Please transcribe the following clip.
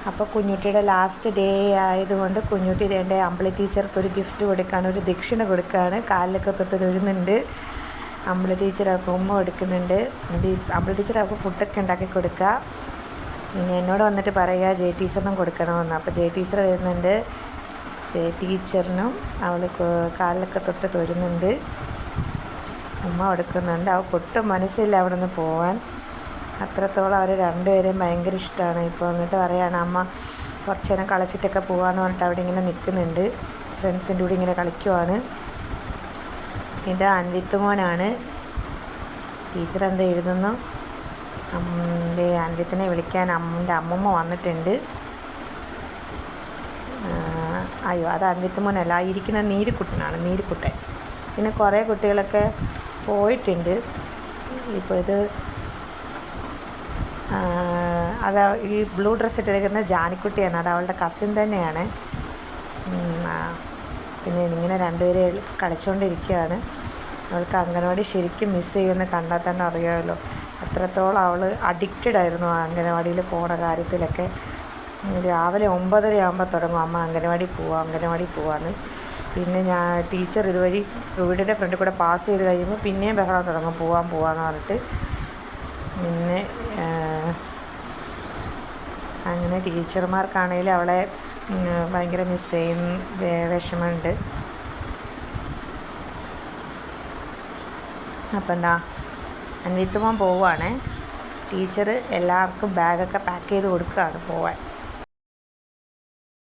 അപ്പോൾ കുഞ്ഞുട്ടിയുടെ last day ആയതുകൊണ്ട് കുഞ്ഞുട്ടി ഇതേണ്ട അമ്പിളി ടീച്ചർക്ക് ഒരു ഗിഫ്റ്റ് കൊടുക്കുകയാണ്, ഒരു ദക്ഷിണ കൊടുക്കുകയാണ്. കാലിലൊക്കെ തൊട്ട് തൊഴുന്നുണ്ട്. അമ്പിളി ടീച്ചറൊക്കെ ഉമ്മ കൊടുക്കുന്നുണ്ട്. അമ്പിളി ടീച്ചർ അവൾക്ക് ഫുഡൊക്കെ ഉണ്ടാക്കി കൊടുക്കുക. പിന്നെ എന്നോട് വന്നിട്ട് പറയുക ജയ ടീച്ചറിനും കൊടുക്കണമെന്ന്. അപ്പോൾ ജയ ടീച്ചർ വരുന്നുണ്ട്. ജയ ടീച്ചറിനും അവൾ കാലിലൊക്കെ തൊട്ട് തൊഴുന്നുണ്ട്, ഉമ്മ കൊടുക്കുന്നുണ്ട്. അവൾക്ക് ഒട്ടും മനസ്സില്ല അവിടെ നിന്ന് പോവാൻ. അത്രത്തോളം അവർ രണ്ടുപേരെയും ഭയങ്കര ഇഷ്ടമാണ്. ഇപ്പോൾ വന്നിട്ട് പറയുകയാണ് അമ്മ കുറച്ച് നേരം കളിച്ചിട്ടൊക്കെ പോകാമെന്ന് പറഞ്ഞിട്ട് അവിടെ ഇങ്ങനെ നിൽക്കുന്നുണ്ട്. ഫ്രണ്ട്സിൻ്റെ കൂടെ ഇങ്ങനെ കളിക്കുവാണ്. ഇത് അൻവിത്തുമോനാണ്. ടീച്ചർ എന്താ എഴുതുന്നു. അൻവിത്തിനെ വിളിക്കാൻ എൻ്റെ അമ്മമ്മ വന്നിട്ടുണ്ട്. അയ്യോ, അത് അൻവിത്തുമോനല്ല, ഇരിക്കുന്ന നീരിക്കുട്ടനാണ്, നീരിക്കുട്ടൻ. പിന്നെ കുറേ കുട്ടികളൊക്കെ പോയിട്ടുണ്ട്. ഇപ്പോൾ ഇത് അത് ഈ ബ്ലൂ ഡ്രസ്സ് ഇട്ടിരിക്കുന്ന ജാനിക്കുട്ടിയാണ്, അത് അവളുടെ കസിൻ തന്നെയാണ്. പിന്നെ ഇങ്ങനെ രണ്ടുപേരും കളിച്ചുകൊണ്ടിരിക്കുകയാണ്. അവൾക്ക് അംഗനവാടി ശരിക്കും മിസ്സ് ചെയ്യുമെന്ന് കണ്ടാൽ തന്നെ അറിയാമല്ലോ. അത്രത്തോളം അവൾ അഡിക്റ്റഡ് ആയിരുന്നു ആ അംഗനവാടിയിൽ പോണ കാര്യത്തിലൊക്കെ. രാവിലെ 9:30 ആകുമ്പോൾ തുടങ്ങും അമ്മ അംഗനവാടി പോവാന്ന്. പിന്നെ ടീച്ചർ ഇതുവഴി വീടിൻ്റെ ഫ്രണ്ടിൽ കൂടെ പാസ് ചെയ്ത് കഴിയുമ്പോൾ പിന്നെയും ബഹളം തുടങ്ങും പോവാന്ന് പറഞ്ഞിട്ട്. പിന്നെ അങ്ങനെ ടീച്ചർമാർക്കാണെങ്കിലും അവളെ ഭയങ്കര മിസ് ചെയ്യുന്ന വിഷമമുണ്ട്. അപ്പം എന്താ അൻവിത്തുമോൻ പോവുകയാണേ. ടീച്ചർ എല്ലാവർക്കും ബാഗൊക്കെ പാക്ക് ചെയ്ത് കൊടുക്കുകയാണ് പോവാൻ.